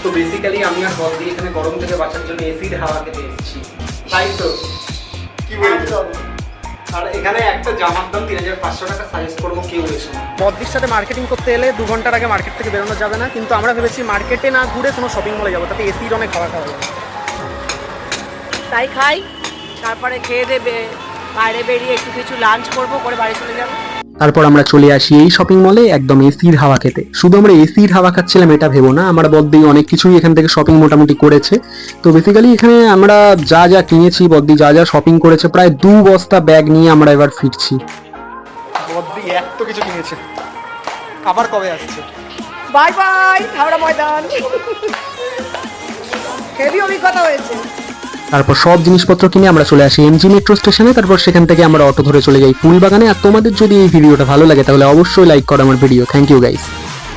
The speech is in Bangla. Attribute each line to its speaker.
Speaker 1: তো বেসিক্যালি আমি আর বদি এখানে গরম থেকে বাঁচার জন্য এসির হাওয়া খেতে এসেছি, তাই তো কি বলছো? আর এখানে একটা জামার দাম 3500 টাকা, সাজেস্ট করবো কেউ এসো না। বদির সাথে মার্কেটিং করতে এলে 2 ঘন্টার আগে মার্কেট থেকে বেরোনো যাবে না, কিন্তু আমরা ভেবেছি মার্কেটে না ঘুরে কোনো শপিং মলে যাবো, তাতে এসির অনেক খাওয়া খাওয়া যাবে।
Speaker 2: তাই খাই, তারপরে খেয়ে দেবে বাইরে বেরিয়ে একটু কিছু লাঞ্চ করবো, করে বাড়ি চলে যাবো।
Speaker 3: তারপর আমরা চলে আসি এই শপিং মলে একদম এসির হাওয়া খেতে। শুধু আমরা এসির হাওয়া খাচ্ছিলাম এটা ভেবো না, আমরা বদ্দি অনেক কিছুই এখান থেকে শপিং মোটামুটি করেছে। তো বেসিক্যালি এখানে আমরা যা যা কিনেছি, বদ্দি যা যা শপিং করেছে, প্রায় 2 বস্তা ব্যাগ নিয়ে আমরা এবার ফিরছি। বদ্দি এত কিছু কিনেছে, আবার কবে আসছে?
Speaker 2: Bye bye Howrah Maidan, heavy অভিজ্ঞতা হয়েছে।
Speaker 3: তারপর সব জিনিসপত্র কিনে আমরা চলে আসি এমজি মেট্রো স্টেশনে। তারপর সেখান থেকে আমরা অটো ধরে চলে যাই ফুলবাগানে। আর তোমাদের যদি এই ভিডিওটা ভালো লাগে তাহলে অবশ্যই লাইক করো আমার ভিডিও। Thank you guys.